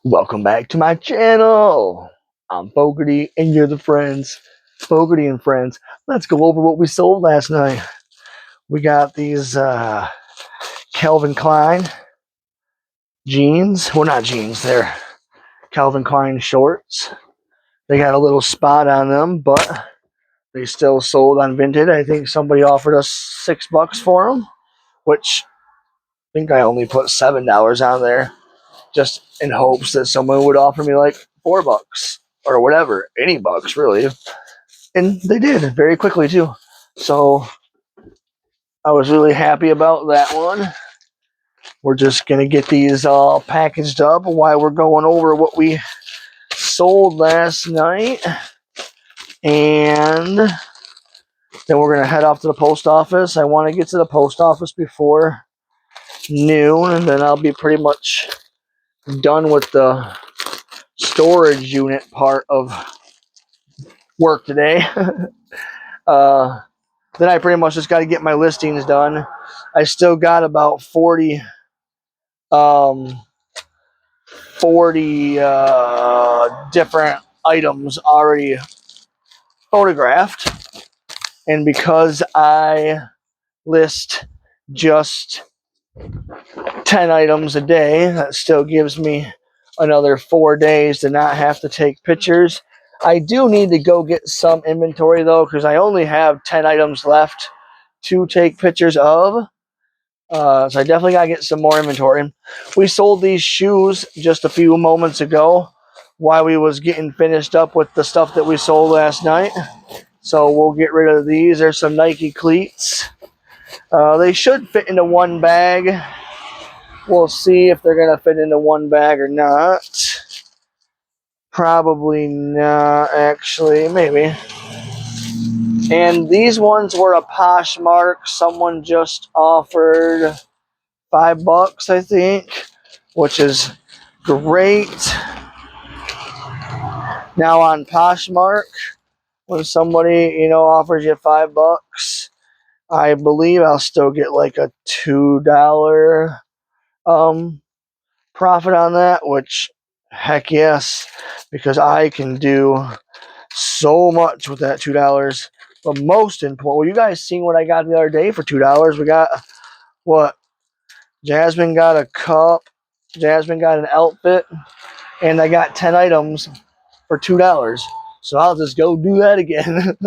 Welcome back to my channel. I'm Fogarty and you're the friends. Fogarty and Friends. Let's go over what we sold last night. We got these Calvin Klein jeans. Well, not jeans, they're Calvin Klein shorts. They got a little spot on them, but they still sold on Vinted. I think somebody offered us $6 for them, which I think I only put $7 on there, just in hopes that someone would offer me like $4 or whatever, any bucks really. And they did very quickly too. So I was really happy about that one. We're just gonna get these all packaged up while we're going over what we sold last night, and then we're gonna head off to the post office. I want to get to the post office before noon, and then I'll be pretty much done with the storage unit part of work today. uh, then I pretty much just got to get my listings done. I still got about 40 um, 40 different items already photographed. And because I list just 10 items a day, that still gives me another 4 days to not have to take pictures. I do need to go get some inventory though, because I only have 10 items left to take pictures of. So I definitely got to get some more inventory. We sold these shoes just a few moments ago while we was getting finished up with the stuff that we sold last night. So we'll get rid of these. There's some Nike cleats. They should fit into one bag. We'll see if they're going to fit into one bag or not. Probably not, actually. Maybe. And these ones were a Poshmark. Someone just offered $5, I think, which is great. Now on Poshmark, when somebody offers you $5, I believe I'll still get like a $2 profit on that, which heck yes, because I can do so much with that $2. But most important, well, you guys seen what I got the other day for $2? We got what? Jasmine got a cup. Jasmine got an outfit. And I got 10 items for $2. So I'll just go do that again.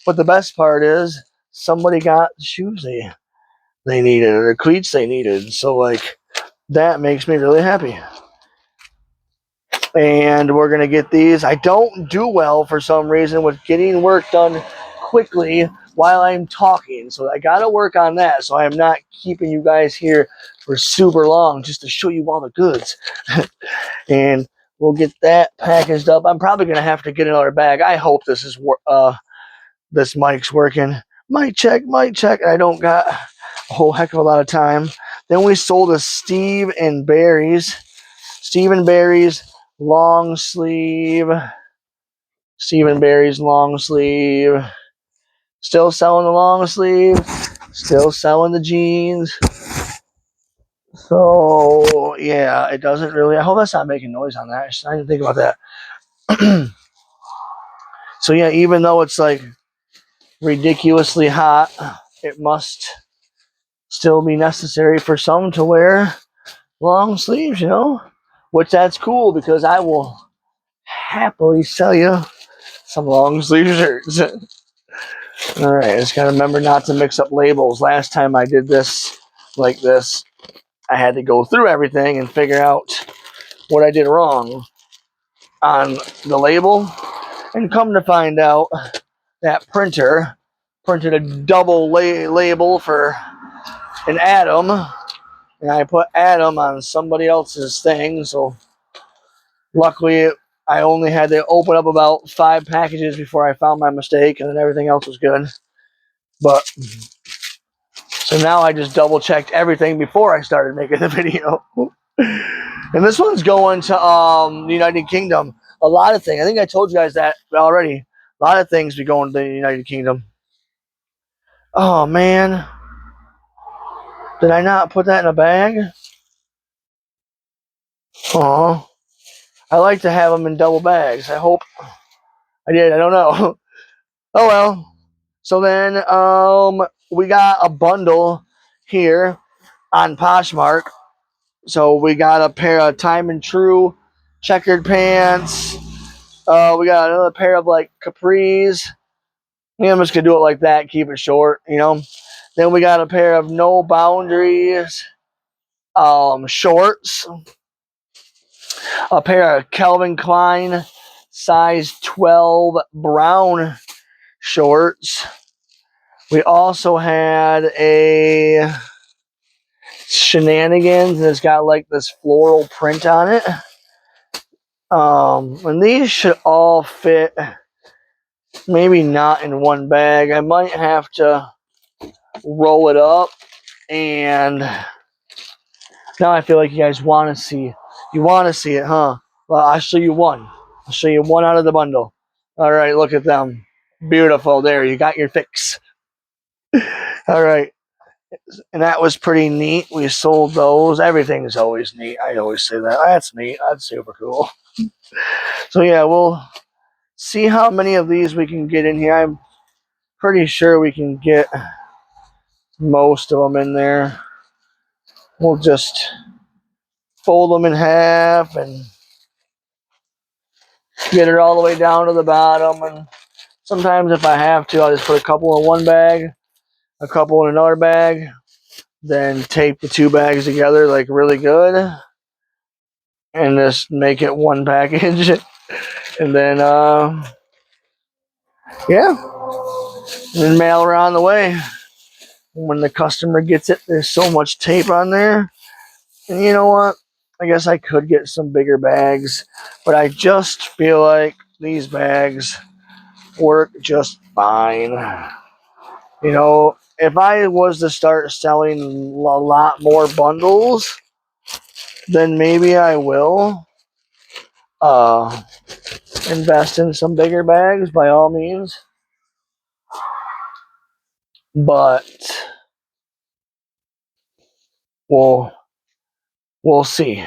But the best part is somebody got the shoes they needed, or the cleats they needed. So like that makes me really happy. And we're gonna get these. I don't do well for some reason with getting work done quickly while I'm talking. So I gotta work on that. So I am not keeping you guys here for super long just to show you all the goods. And we'll get that packaged up. I'm probably gonna have to get another bag. I hope this mic's working. Mic check. I don't got a whole heck of a lot of time. Then we sold a Steve and Barry's long sleeve. Steve & Barry's long sleeve. Still selling the long sleeve. Still selling the jeans. So yeah, it doesn't really. I hope that's not making noise on that. I didn't think about that. So yeah, even though it's like ridiculously hot, it must still be necessary for some to wear long sleeves, which that's cool because I will happily sell you some long sleeve shirts. All right, I just gotta remember not to mix up labels. Last time I did this like this, I had to go through everything and figure out what I did wrong on the label, and come to find out that printer printed a double label for an Adam, and I put Adam on somebody else's thing. So luckily, I only had to open up about 5 packages before I found my mistake, and then everything else was good. But so now I just double checked everything before I started making the video. And this one's going to the United Kingdom. A lot of things. I think I told you guys that already. A lot of things be going to the United Kingdom. Oh man, did I not put that in a bag? Aw. I like to have them in double bags. I hope I did. I don't know. Oh well. So then, we got a bundle here on Poshmark. So we got a pair of Time and True checkered pants. We got another pair of like capris. Yeah, I'm just gonna do it like that, keep it short, you know. Then we got a pair of No Boundaries shorts, a pair of Calvin Klein size 12 brown shorts. We also had a Shenanigans that's got like this floral print on it. And these should all fit, maybe not in one bag. I might have to roll it up, and now I feel like you guys want to see. You want to see it, huh? Well, I'll show you one. I'll show you one out of the bundle. All right, look at them. Beautiful. There, you got your fix. All right. And that was pretty neat. We sold those. Everything's always neat. I always say that. That's neat. That's super cool. So yeah, we'll see how many of these we can get in here. I'm pretty sure we can get most of them in there. We'll just fold them in half and get it all the way down to the bottom. And sometimes if I have to, I'll just put a couple in one bag, a couple in another bag, then tape the two bags together like really good, and just make it one package. And then, yeah, and then mail her on the way. When the customer gets it, there's so much tape on there. And you know what? I guess I could get some bigger bags, but I just feel like these bags work just fine. You know, if I was to start selling a lot more bundles, then maybe I will invest in some bigger bags by all means. But we'll see.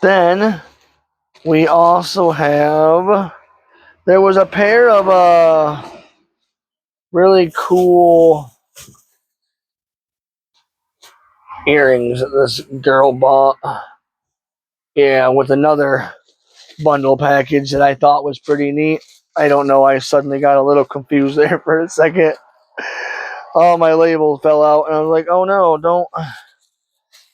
Then we also have, there was a pair of really cool earrings that this girl bought. Yeah, with another bundle package that I thought was pretty neat. I don't know. I suddenly got a little confused there for a second. All my labels fell out, and I was like, "Oh no,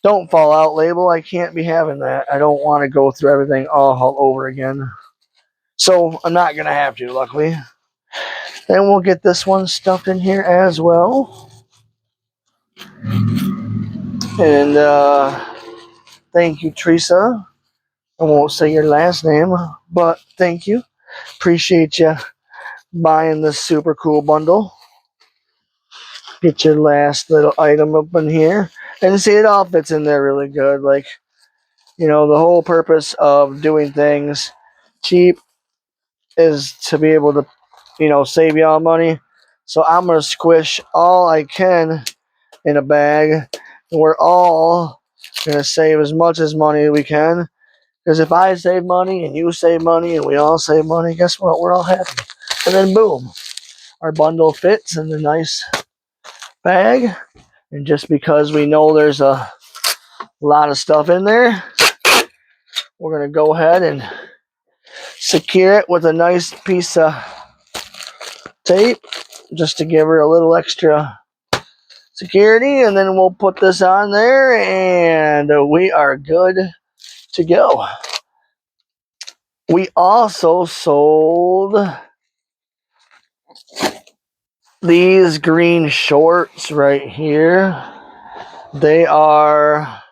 don't fall out, label. I can't be having that. I don't want to go through everything all over again." So I'm not gonna have to, luckily. Then we'll get this one stuffed in here as well. And thank you, Teresa. I won't say your last name, but thank you. Appreciate you buying this super cool bundle. Get your last little item up in here. And see, it all fits in there really good. Like, you know, the whole purpose of doing things cheap is to be able to, you know, save y'all money. So I'm going to squish all I can in a bag. And we're all going to save as much as money we can. Because if I save money and you save money and we all save money, guess what? We're all happy. And then boom, our bundle fits in the nice bag. And just because we know there's a lot of stuff in there, we're going to go ahead and secure it with a nice piece of tape just to give her a little extra security. And then we'll put this on there and we are good to go. We also sold these green shorts right here. They are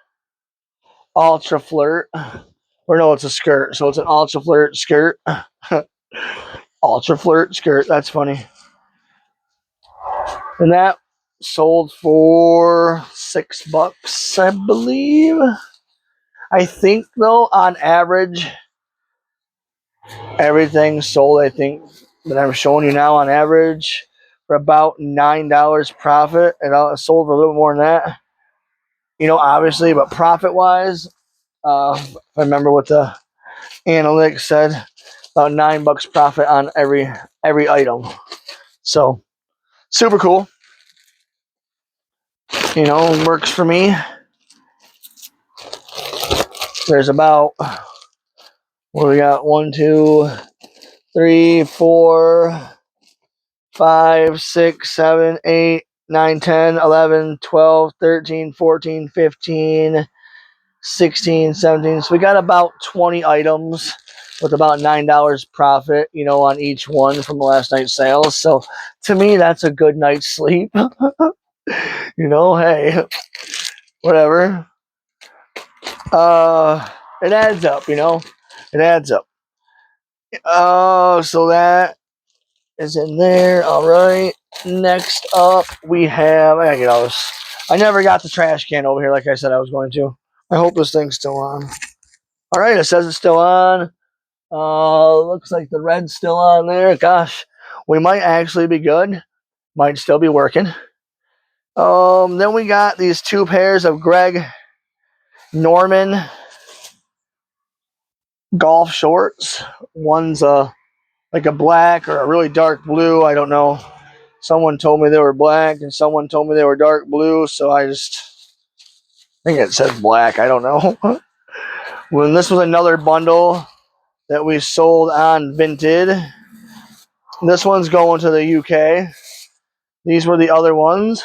Ultra Flirt. Or no, it's a skirt. So it's an Ultra Flirt skirt. Ultra Flirt skirt. That's funny. And that sold for $6, I believe. I think though, on average, everything sold, I think, that I'm showing you now on average for about $9 profit. And it sold for a little more than that. you know, obviously, but profit-wise, if I remember what the analytics said, about $9 profit on every item. So super cool. You know, works for me. There's about, what do we got? 1, 2, 3, 4, 5, 6, 7, 8, 9, 10, 11, 12, 13, 14, 15, 16, 17. So we got about 20 items with about $9 profit, you know, on each one from last night's sales. So to me, that's a good night's sleep. You know, hey, whatever. It adds up, you know. It adds up. So that is in there. All right. Next up, we have. I gotta get all this. I never got the trash can over here like I said I was going to. I hope this thing's still on. All right, it says it's still on. Looks like the red's still on there. Gosh, we might actually be good. Might still be working. Then we got these 2 pairs of Greg Norman golf shorts. One's like a black or a really dark blue. I don't know. Someone told me they were black and someone told me they were dark blue. So I think it says black. I don't know. When this was another bundle that we sold on Vinted. This one's going to the UK. These were the other ones.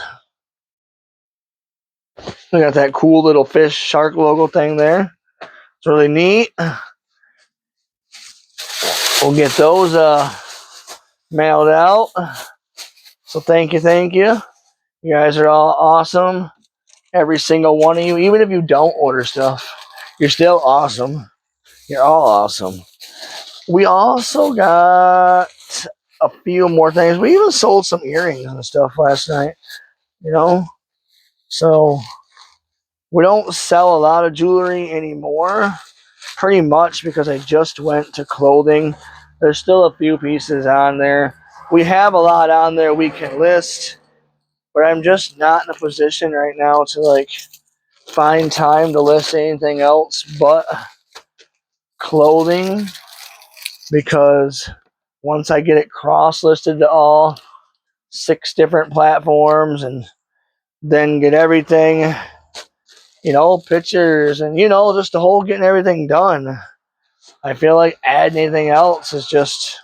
We got that cool little fish shark logo thing there. It's really neat. We'll get those mailed out. So thank you, thank you. You guys are all awesome. Every single one of you. Even if you don't order stuff, you're still awesome. You're all awesome. We also got a few more things. We even sold some earrings and stuff last night. You know? So we don't sell a lot of jewelry anymore. Pretty much because I just went to clothing. There's still a few pieces on there. We have a lot on there we can list, but I'm just not in a position right now to like find time to list anything else but clothing, because once I get it cross-listed to all 6 different platforms and then get everything, you know, pictures and, you know, just the whole getting everything done, I feel like adding anything else is just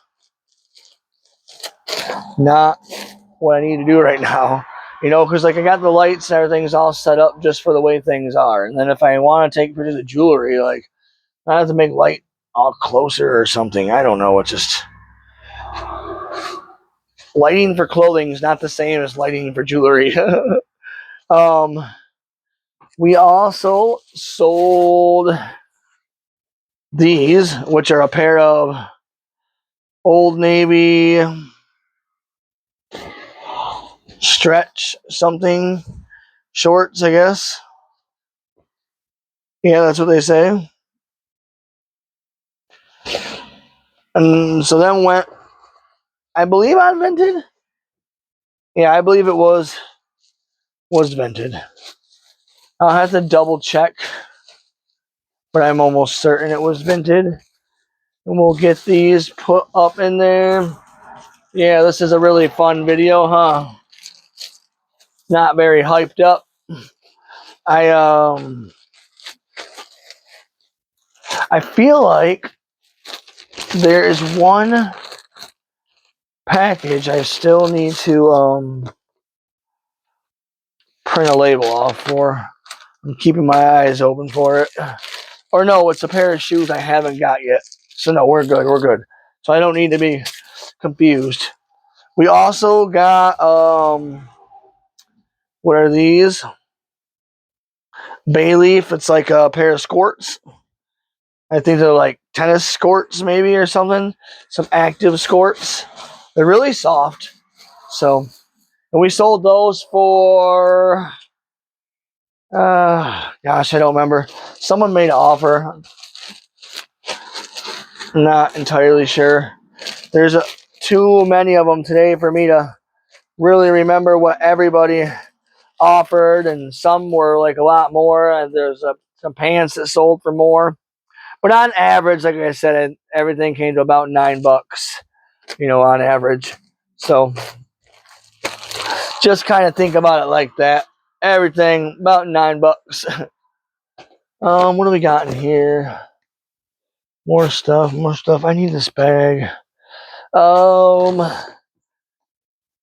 not what I need to do right now. You know, because like I got the lights and everything's all set up just for the way things are. And then if I want to take pictures of jewelry, like I have to make light all closer or something. I don't know. It's just lighting for clothing is not the same as lighting for jewelry. We also sold these, which are a pair of Old Navy stretch something shorts, I guess. Yeah, that's what they say. And so then went, I believe, on Vinted. Yeah, I believe it was Vinted. I'll have to double check, but I'm almost certain it was Vinted. And we'll get these put up in there. Yeah, this is a really fun video, huh? Not very hyped up. I feel like there is one package I still need to print a label off for. I'm keeping my eyes open for it. Or no, it's a pair of shoes I haven't got yet. So no, we're good. We're good. So I don't need to be confused. We also got what are these? Bayleaf. It's like a pair of skirts. I think they're like tennis skirts maybe or something. Some active skirts. They're really soft. So, and we sold those for gosh, I don't remember. Someone made an offer. Not entirely sure. There's too many of them today for me to really remember what everybody offered, and some were like a lot more. And there's some pants that sold for more. But on average, like I said, everything came to about $9, on average. So just kind of think about it like that. Everything about $9. What do we got in here? More stuff, more stuff. I need this bag. All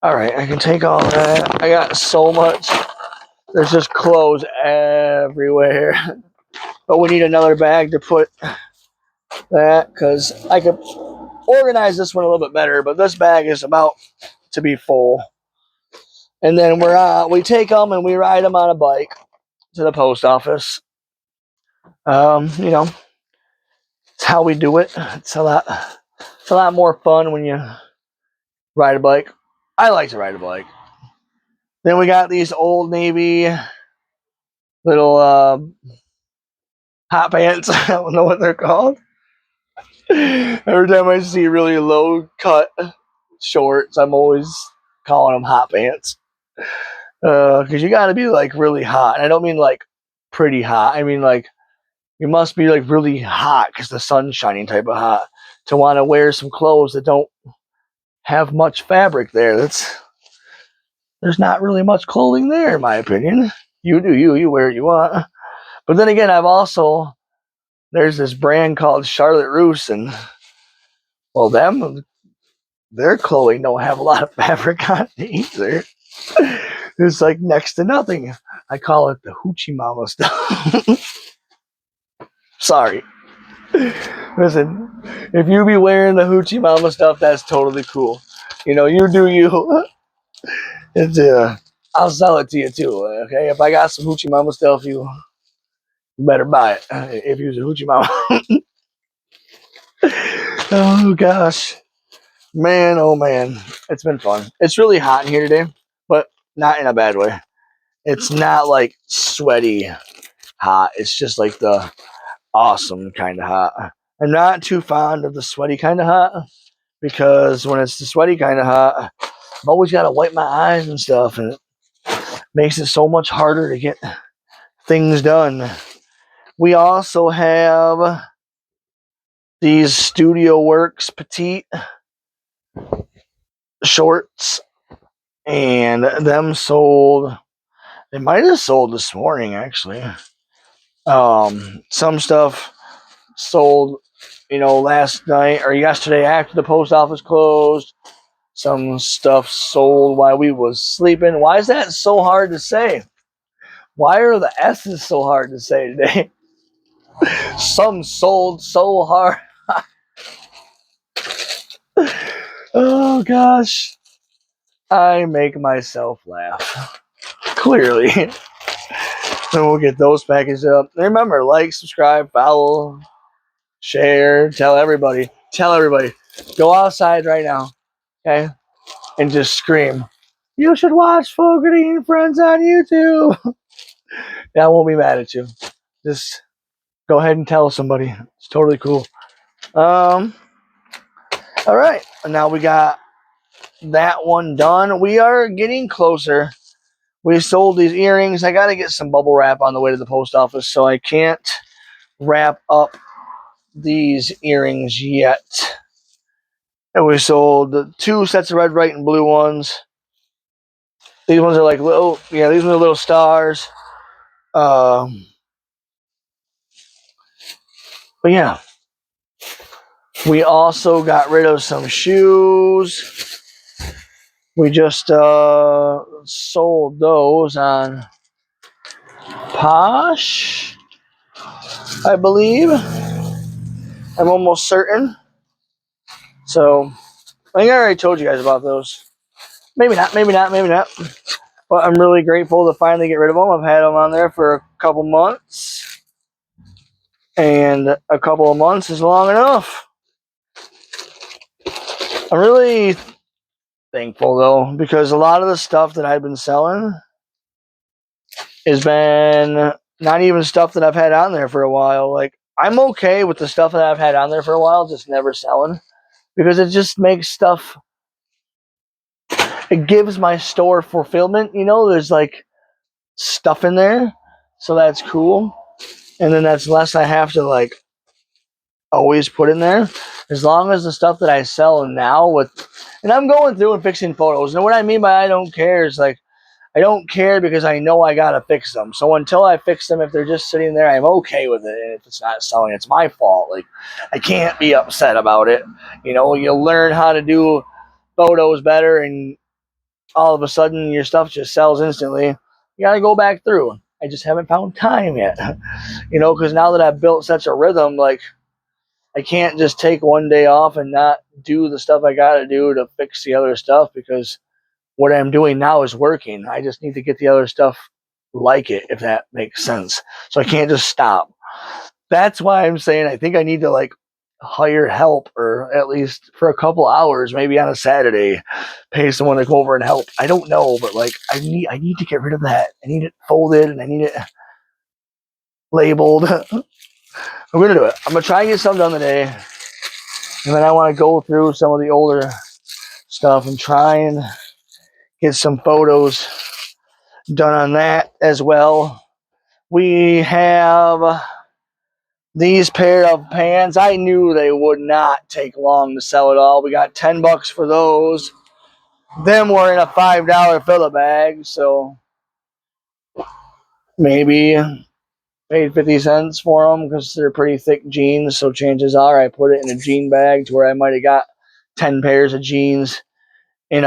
right, I can take all that. I got so much. There's just clothes everywhere. But we need another bag to put that, because I could organize this one a little bit better. But this bag is about to be full. And then we take them and we ride them on a bike to the post office. It's how we do it. It's a lot more fun when you ride a bike. I like to ride a bike. Then we got these Old Navy little hot pants. I don't know what they're called. Every time I see really low cut shorts, I'm always calling them hot pants. Because you got to be like really hot. And I don't mean like pretty hot. I mean like you must be like really hot because the sun's shining type of hot to want to wear some clothes that don't have much fabric there. There's not really much clothing there, in my opinion. You do you wear what you want. But then again, there's this brand called Charlotte Russe, and well, their clothing don't have a lot of fabric on it either. It's like next to nothing. I call it the hoochie mama stuff. Sorry. Listen, if you be wearing the hoochie mama stuff, that's totally cool. You do you. It's I'll sell it to you too. Okay, if I got some hoochie mama stuff, you better buy it. If you're a hoochie mama. Oh gosh, man, oh man, it's been fun. It's really hot in here today, but not in a bad way. It's not like sweaty hot. It's just like the awesome kind of hot. I'm not too fond of the sweaty kind of hot, because when it's the sweaty kind of hot, I've always got to wipe my eyes and stuff, and it makes it so much harder to get things done. We also have these Studio Works Petite shorts, and them sold. They might have sold this morning, actually. Some stuff sold, last night or yesterday after the post office closed. Some stuff sold while we was sleeping. Why is that so hard to say? Why are the S's so hard to say today? Some sold so hard. Oh gosh. I make myself laugh. Clearly. Then we'll get those packaged up. Remember, like, subscribe, follow, share, tell everybody. Tell everybody. Go outside right now. Okay? And just scream, "You should watch Fogarty N Friends on YouTube." I won't be mad at you. Just go ahead and tell somebody. It's totally cool. All right. Now we got that one done. We are getting closer. We sold these earrings. I got to get some bubble wrap on the way to the post office, so I can't wrap up these earrings yet. And we sold 2 sets of red, white, and blue ones. These ones are like these ones are little stars. But yeah. We also got rid of some shoes. We just sold those on Posh, I believe. I'm almost certain. So, I think I already told you guys about those. Maybe not. But I'm really grateful to finally get rid of them. I've had them on there for a couple months. And a couple of months is long enough. I'm really thankful, though, because a lot of the stuff that I've been selling has been not even stuff that I've had on there for a while. Like, I'm okay with the stuff that I've had on there for a while, just never selling, because it just makes stuff, it gives my store fulfillment. There's like stuff in there, so that's cool. And then that's less I have to like always put in there. As long as the stuff that I sell now with, and I'm going through and fixing photos. And what I mean by I don't care is like I don't care because I know I gotta fix them. So until I fix them, if they're just sitting there, I'm okay with it. And if it's not selling, it's my fault. Like I can't be upset about it. You know, you'll learn how to do photos better, and all of a sudden your stuff just sells instantly. You gotta go back through. I just haven't found time yet. You know, because now that I've built such a rhythm, like I can't just take one day off and not do the stuff I gotta do to fix the other stuff because what I'm doing now is working. I just need to get the other stuff like it, if that makes sense. So I can't just stop. That's why I'm saying I think I need to like hire help, or at least for a couple hours, maybe on a Saturday, pay someone to come over and help. I don't know, but like I need to get rid of that. I need it folded and I need it labeled. I'm gonna do it. I'm gonna try and get something done today, and then I want to go through some of the older stuff and try and get some photos done on that as well. We have these pair of pans. I knew they would not take long to sell it all. We got $10 for those. Them were in a $5 fill bag, so maybe paid 50 cents for them because they're pretty thick jeans. So chances are I put it in a jean bag to where I might have got 10 pairs of jeans in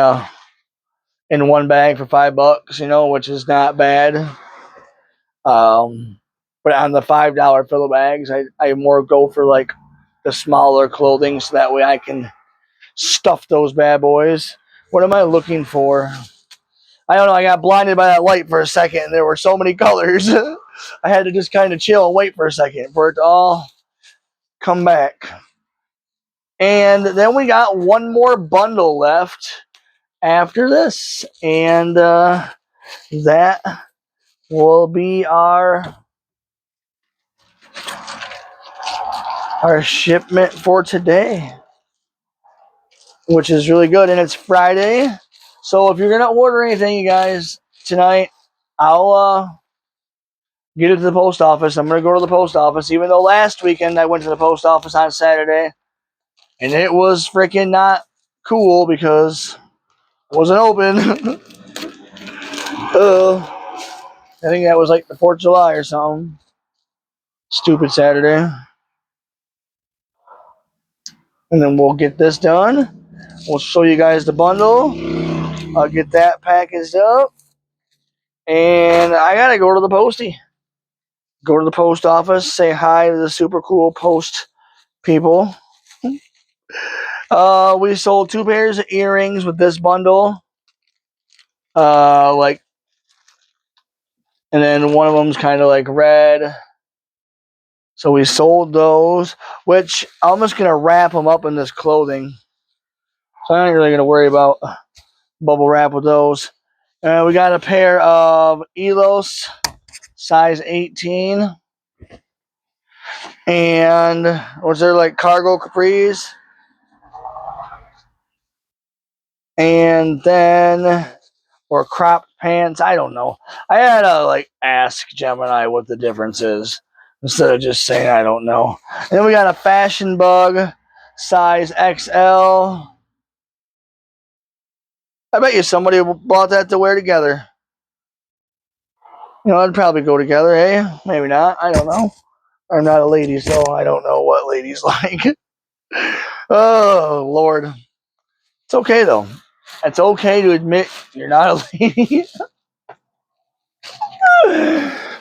one bag for $5, you know, which is not bad. But on the $5 filler bags, I more go for like the smaller clothing so that way I can stuff those bad boys. What am I looking for? I don't know. I got blinded by that light for a second, and there were so many colors. I had to just kind of chill and wait for a second for it to all come back. And then we got one more bundle left after this, and that will be our shipment for today, which is really good. And it's Friday, so if you're gonna order anything, you guys, tonight, I'll get it to the post office. I'm gonna go to the post office, even though last weekend I went to the post office on Saturday, and it was freaking not cool because it wasn't open. I think that was like the 4th of July or something. Stupid Saturday. And then we'll get this done. We'll show you guys the bundle. I'll get that packaged up. And I gotta go to the postie. Go to the post office, say hi to the super cool post people. We sold 2 pairs of earrings with this bundle. And then one of them's kind of like red. So we sold those, which I'm just gonna wrap them up in this clothing. So I'm not really gonna worry about bubble wrap with those. We got a pair of Elos, size 18. And was there like cargo capris? And then, or cropped pants, I don't know. I had to like ask Gemini what the difference is instead of just saying I don't know. And then we got a fashion bug, size XL. I bet you somebody bought that to wear together. You know, it'd probably go together, eh? Maybe not. I don't know. I'm not a lady, so I don't know what ladies like. Oh, Lord. It's okay, though. It's okay to admit you're not a lady.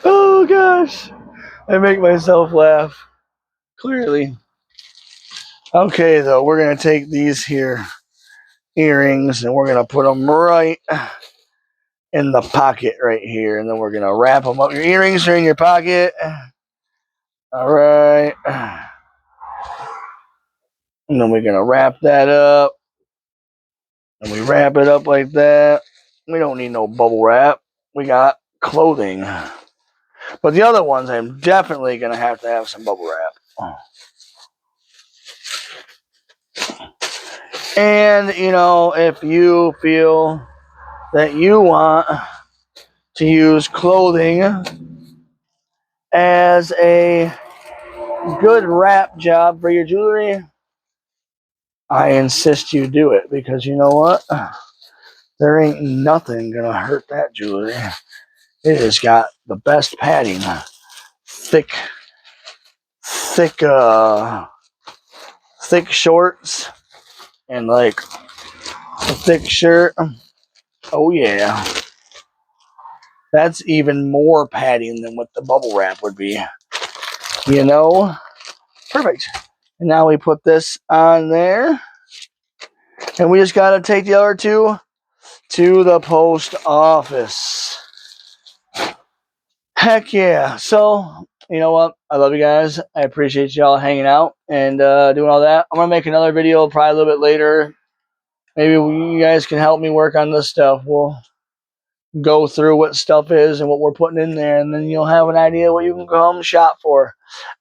Oh, gosh. I make myself laugh. Clearly. Okay, though. We're going to take these here earrings and we're going to put them right in the pocket right here. And then we're going to wrap them up. Your earrings are in your pocket. All right. And then we're going to wrap that up. And we wrap it up like that. We don't need no bubble wrap. We got clothing. But the other ones, I'm definitely going to have some bubble wrap. And, you know, if you feel that you want to use clothing as a good wrap job for your jewelry, I insist you do it, because you know what? There ain't nothing gonna hurt that jewelry. It has got the best padding, thick, thick, thick shorts, and like a thick shirt. Oh yeah, that's even more padding than what the bubble wrap would be. You know, perfect. And now we put this on there, and we just gotta take the other two to the post office. Heck yeah. So, you know what? I love you guys. I appreciate y'all hanging out and doing all that. I'm going to make another video probably a little bit later. Maybe you guys can help me work on this stuff. We'll go through what stuff is and what we're putting in there, and then you'll have an idea what you can go home and shop for.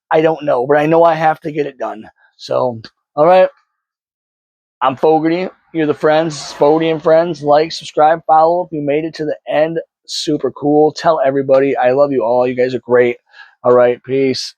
I don't know, but I know I have to get it done. So, all right. I'm Fogarty. You're the friends. Fogarty and Friends. Like, subscribe, follow if you made it to the end. Super cool. Tell everybody. I love you all. You guys are great. All right. Peace.